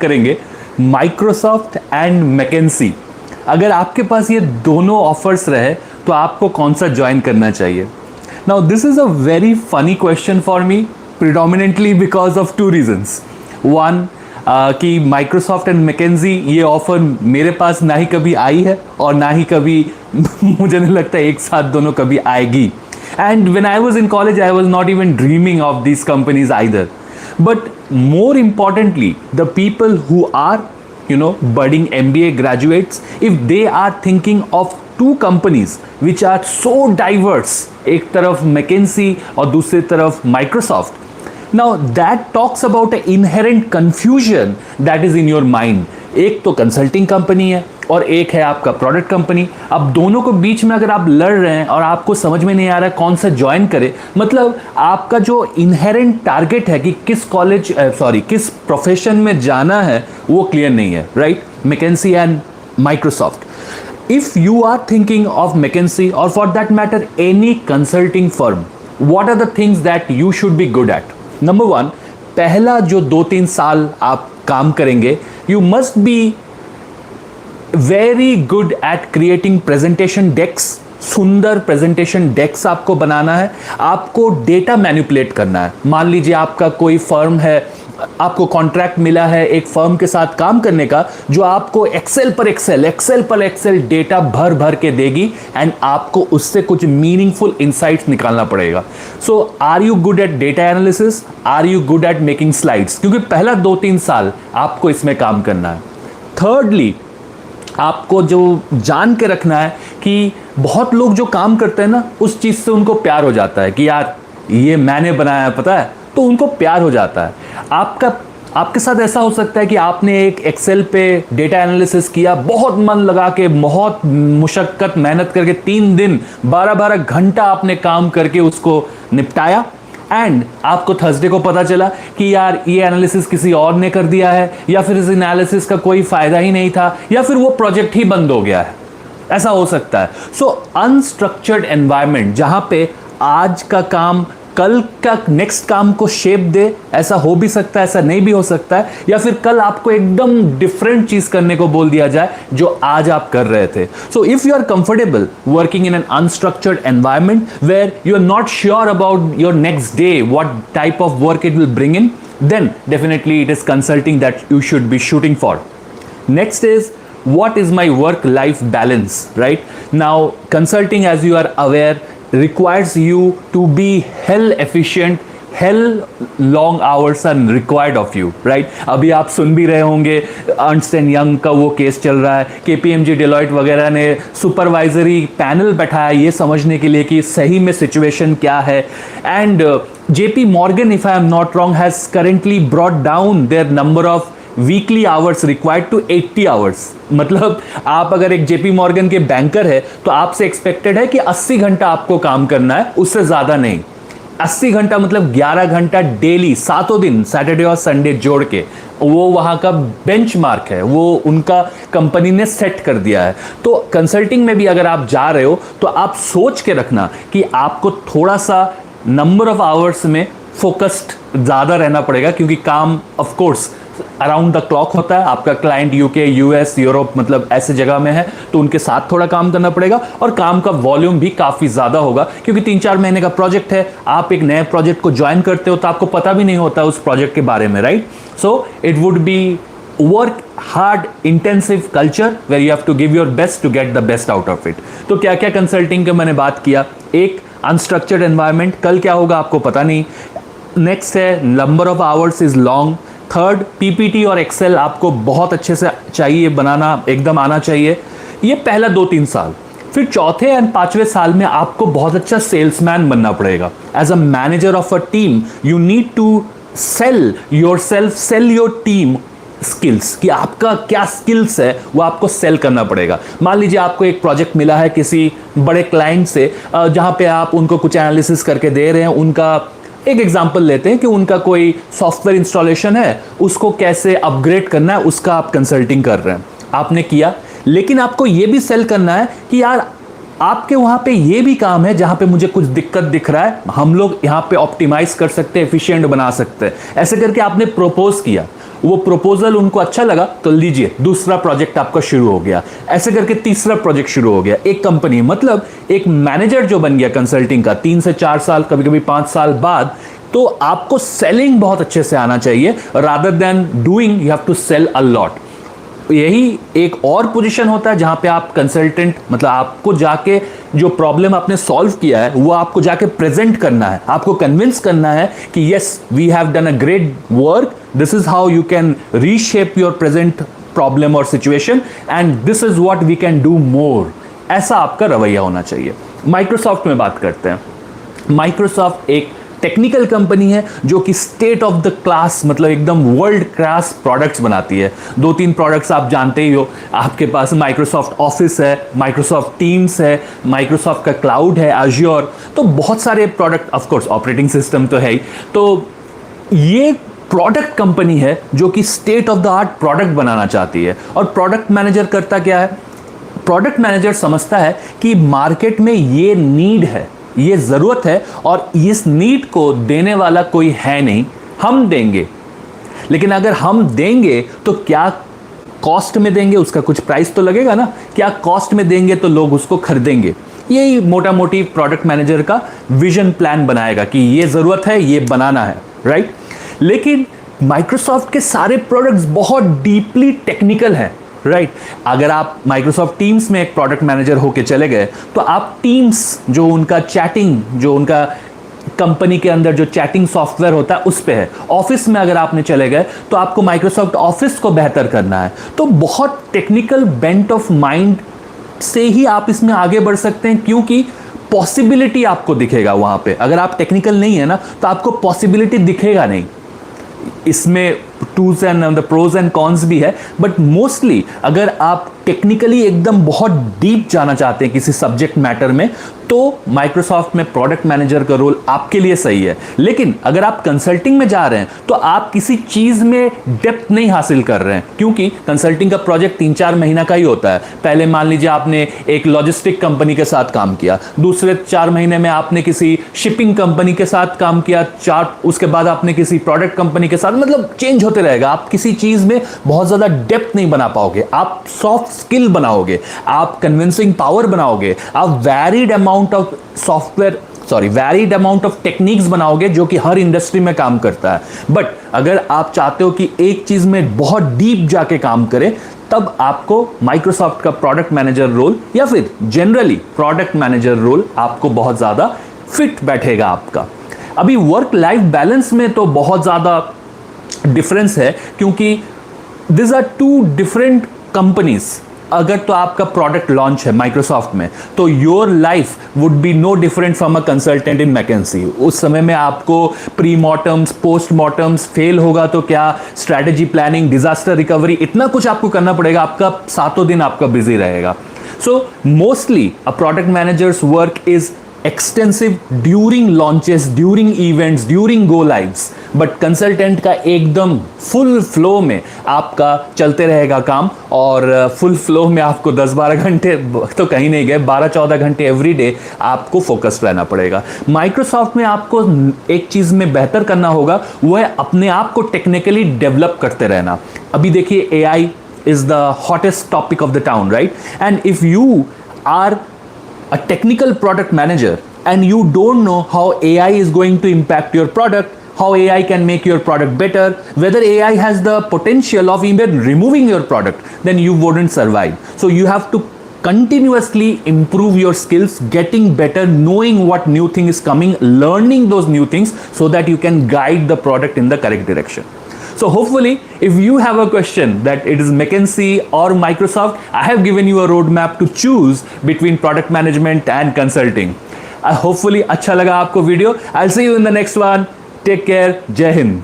करेंगे Microsoft and McKinsey. अगर आपके पास ये दोनों ऑफर्स रहे तो आपको कौन सा ज्वाइन करना चाहिए? Now this is a very funny question for me, predominantly because of two reasons. One, कि माइक्रोसॉफ्ट एंड मैकेंजी ये ऑफर मेरे पास ना ही कभी आई है और ना ही कभी मुझे नहीं लगता एक साथ दोनों कभी आएगी। And when I was in college I was not even dreaming of these companies either. But more importantly, the people who are, budding MBA graduates, if they are thinking of two companies which are so diverse, एक तरफ McKinsey और दूसरी तरफ Microsoft. Now that talks about an inherent confusion that is in your mind. एक तो consulting company है और एक है आपका प्रोडक्ट कंपनी. अब दोनों को बीच में अगर आप लड़ रहे हैं और आपको समझ में नहीं आ रहा है कौन सा ज्वाइन करे, मतलब आपका जो इनहेरेंट टारगेट है कि किस प्रोफेशन में जाना है वो क्लियर नहीं है, right? McKinsey and Microsoft. If you are thinking of McKinsey और for that matter any consulting firm, what are the things that you should be good at? Number one, पहला जो 2-3 साल आप काम करेंगे, you must be very good at creating presentation decks. सुंदर presentation डेक्स आपको बनाना है. आपको डेटा मैनिपुलेट करना है. मान लीजिए आपका कोई फर्म है, आपको कॉन्ट्रैक्ट मिला है एक फर्म के साथ काम करने का जो आपको एक्सेल पर एक्सेल डेटा भर भर के देगी एंड आपको उससे कुछ मीनिंगफुल इंसाइट्स निकालना पड़ेगा. So are you good at data analysis? Are you good at making slides? क्योंकि पहला 2-3 साल आपको इसमें काम करना है. थर्डली, आपको जो जान के रखना है कि बहुत लोग जो काम करते हैं ना, उस चीज़ से उनको प्यार हो जाता है कि यार ये मैंने बनाया है, पता है, तो उनको प्यार हो जाता है. आपके साथ ऐसा हो सकता है कि आपने एक एक्सेल पे डेटा एनालिसिस किया, बहुत मन लगा के, बहुत मुशक्कत मेहनत करके 3 दिन 12-12 घंटा आपने काम करके उसको निपटाया एंड आपको थर्सडे को पता चला कि यार ये एनालिसिस किसी और ने कर दिया है, या फिर इस एनालिसिस का कोई फायदा ही नहीं था, या फिर वो प्रोजेक्ट ही बंद हो गया है. ऐसा हो सकता है. सो अनस्ट्रक्चर्ड एनवायरनमेंट जहां पे आज का काम कल का नेक्स्ट काम को शेप दे, ऐसा हो भी सकता है, ऐसा नहीं भी हो सकता है, या फिर कल आपको एकदम डिफरेंट चीज करने को बोल दिया जाए जो आज आप कर रहे थे. So if you are comfortable working in an unstructured environment where you are not sure about your next day, what type of work it will bring in, then definitely it is consulting that you should be shooting for. Next is, what is my work life balance, right? Now consulting, as you are aware, requires you to be hell efficient. Hell long hours are required of you, right? अभी आप सुन भी रहे होंगे Ernst and young का वो case चल रहा है. KPMG डेलॉयट वगैरह ने सुपरवाइजरी पैनल बैठाया ये समझने के लिए कि सही में सिचुएशन क्या है. And JP Morgan, if I am not wrong, has currently brought down their number of weekly hours required to 80 hours. मतलब आप अगर एक JP Morgan के बैंकर है तो आपसे एक्सपेक्टेड है कि 80 घंटा आपको काम करना है, उससे ज़्यादा नहीं. 80 घंटा मतलब 11 घंटा डेली, 7 दिन, सैटरडे और संडे जोड़ के. वो वहाँ का बेंचमार्क है, वो उनका कंपनी ने सेट कर दिया है. तो कंसल्टिंग में भी अगर आप जा रहे हो तो आप सोच के रखना कि आपको थोड़ा सा नंबर ऑफ आवर्स में फोकस्ड ज़्यादा रहना पड़ेगा, क्योंकि काम of course around the clock होता है. आपका क्लाइंट UK, US, यूरोप, मतलब ऐसे जगह में है तो उनके साथ थोड़ा काम करना पड़ेगा और काम का वॉल्यूम भी काफ़ी ज़्यादा होगा, क्योंकि 3-4 महीने का प्रोजेक्ट है. आप एक नए प्रोजेक्ट को ज्वाइन करते हो तो आपको पता भी नहीं होता उस प्रोजेक्ट के बारे में, right? So it would be work hard intensive culture where you have to give your best to get the best out of it. तो क्या क्या कंसल्टिंग का मैंने बात किया. एक, अनस्ट्रक्चर्ड एनवायरनमेंट, कल क्या होगा आपको पता नहीं. नेक्स्ट है, number of hours is long. Third, PPT और एक्सेल आपको बहुत अच्छे से चाहिए बनाना, एकदम आना चाहिए. ये पहला 2-3 साल. फिर चौथे एंड 5वें साल में आपको बहुत अच्छा सेल्समैन बनना पड़ेगा. As a manager of a team you need to sell yourself, sell your team skills, कि आपका क्या स्किल्स है वो आपको सेल करना पड़ेगा. मान लीजिए आपको एक प्रोजेक्ट मिला है किसी बड़े क्लाइंट से, जहां पे आप उनको कुछ एनालिसिस करके दे रहे हैं. उनका एक एग्जांपल लेते हैं कि उनका कोई सॉफ्टवेयर इंस्टॉलेशन है, उसको कैसे अपग्रेड करना है, उसका आप कंसल्टिंग कर रहे हैं. आपने किया, लेकिन आपको ये भी सेल करना है कि यार आपके वहां पे ये भी काम है जहां पे मुझे कुछ दिक्कत दिख रहा है, हम लोग यहां पे ऑप्टिमाइज कर सकते हैं, एफिशिएंट बना सकते हैं। ऐसे करके आपने प्रपोज किया, वो प्रपोजल उनको अच्छा लगा तो लीजिए दूसरा प्रोजेक्ट आपका शुरू हो गया। ऐसे करके तीसरा प्रोजेक्ट शुरू हो गया। एक कंपनी मतलब एक मैनेजर जो बन गया कंसल्टिंग का 3 से 4 साल, कभी कभी 5 साल बाद, तो आपको सेलिंग बहुत अच्छे से आना चाहिए। Rather than doing you have to sell a lot. यही एक और पोजीशन होता है जहां पे आप कंसल्टेंट, मतलब आपको जाके जो प्रॉब्लम आपने सॉल्व किया है वो आपको जाके प्रेजेंट करना है, आपको कन्विंस करना है कि yes we have done a great work, this is how you can reshape your present problem और situation and this is what we can do more. ऐसा आपका रवैया होना चाहिए। माइक्रोसॉफ्ट में बात करते हैं। माइक्रोसॉफ्ट एक टेक्निकल कंपनी है जो कि स्टेट ऑफ द क्लास, मतलब एकदम वर्ल्ड क्लास प्रोडक्ट्स बनाती है। 2-3 प्रोडक्ट्स आप जानते ही हो, आपके पास माइक्रोसॉफ्ट ऑफिस है, माइक्रोसॉफ्ट टीम्स है, माइक्रोसॉफ्ट का क्लाउड है, एज़्योर, तो बहुत सारे product, of course operating system तो है ही। तो ये प्रोडक्ट कंपनी है जो कि state of the art product बनाना चाहती है। और प्रोडक्ट मैनेजर करता क्या है? प्रोडक्ट मैनेजर समझता है कि मार्केट में ये नीड है, ये जरूरत है और इस नीड को देने वाला कोई है नहीं, हम देंगे। लेकिन अगर हम देंगे तो क्या कॉस्ट में देंगे, उसका कुछ प्राइस तो लगेगा ना, क्या कॉस्ट में देंगे तो लोग उसको खरीदेंगे। यही मोटा मोटी प्रोडक्ट मैनेजर का विजन प्लान बनाएगा कि ये जरूरत है, ये बनाना है, राइट। लेकिन माइक्रोसॉफ्ट के सारे प्रोडक्ट्स बहुत डीपली टेक्निकल हैं, राइट। अगर आप माइक्रोसॉफ्ट टीम्स में एक प्रोडक्ट मैनेजर होके चले गए तो आप टीम्स, जो उनका चैटिंग, जो उनका कंपनी के अंदर जो चैटिंग सॉफ्टवेयर होता है उस पे है। ऑफिस में अगर आपने चले गए तो आपको माइक्रोसॉफ्ट ऑफिस को बेहतर करना है। तो बहुत टेक्निकल बेंट ऑफ माइंड से ही आप इसमें आगे बढ़ सकते हैं, क्योंकि पॉसिबिलिटी आपको दिखेगा वहां पे। अगर आप टेक्निकल नहीं है ना तो आपको पॉसिबिलिटी दिखेगा नहीं। इसमें twos and the pros and cons भी है, बट मोस्टली अगर आप टेक्निकली एकदम बहुत डीप जाना चाहते हैं किसी सब्जेक्ट मैटर में, तो माइक्रोसॉफ्ट में प्रोडक्ट मैनेजर का रोल आपके लिए सही है। लेकिन अगर आप कंसल्टिंग में जा रहे हैं तो आप किसी चीज में डेप्थ नहीं हासिल कर रहे हैं, क्योंकि कंसल्टिंग का प्रोजेक्ट 3-4 महीना का ही होता है। पहले मान लीजिए आपने एक लॉजिस्टिक कंपनी के साथ काम किया, दूसरे 4 महीने में आपने किसी शिपिंग कंपनी के साथ काम किया, उसके बाद आपने किसी प्रोडक्ट कंपनी के साथ, मतलब चेंज होते रहेगा। आप किसी चीज में बहुत ज्यादा डेप्थ नहीं बना पाओगे, आप सॉफ्ट स्किल बनाओगे, आप कन्विंसिंग पावर बनाओगे, आप वैरिड अमाउंट ऑफ टेक्निक्स बनाओगे जो कि हर इंडस्ट्री में काम करता है। बट अगर आप चाहते हो कि एक चीज में बहुत डीप जाके काम करे, तब आपको माइक्रोसॉफ्ट का प्रोडक्ट मैनेजर रोल या फिर जनरली प्रोडक्ट मैनेजर रोल आपको बहुत ज्यादा फिट बैठेगा आपका। अभी वर्क लाइफ बैलेंस में तो बहुत ज्यादा डिफरेंस है, क्योंकि दिस आर 2 डिफरेंट कंपनीज। अगर तो आपका प्रोडक्ट लॉन्च है माइक्रोसॉफ्ट में, तो your life would be no different from a consultant in McKinsey. उस समय में आपको pre mortems, post mortems, fail होगा तो क्या, स्ट्रैटेजी प्लानिंग, डिजास्टर रिकवरी, इतना कुछ आपको करना पड़ेगा। आपका 7 दिन आपका बिजी रहेगा। So mostly a product managers work is extensive during launches, during events, during go lives. But consultant का एकदम फुल फ्लो में आपका चलते रहेगा काम, और फुल फ्लो में आपको 10-12 घंटे तो कहीं नहीं गए, 12-14 घंटे एवरी डे आपको फोकस्ड रहना पड़ेगा। माइक्रोसॉफ्ट में आपको एक चीज में बेहतर करना होगा, वो है अपने आप को टेक्निकली डेवलप करते रहना। अभी देखिए AI is the hottest topic of the town, right. And if you are a technical product manager and you don't know how AI is going to impact your product, how AI can make your product better, whether AI has the potential of even removing your product, then you wouldn't survive. So you have to continuously improve your skills, getting better, knowing what new thing is coming, learning those new things so that you can guide the product in the correct direction. So hopefully, if you have a question that it is McKinsey or Microsoft, I have given you a roadmap to choose between product management and consulting. Hopefully अच्छा लगा आपको video. I'll see you in the next one. Take care. जय हिंद.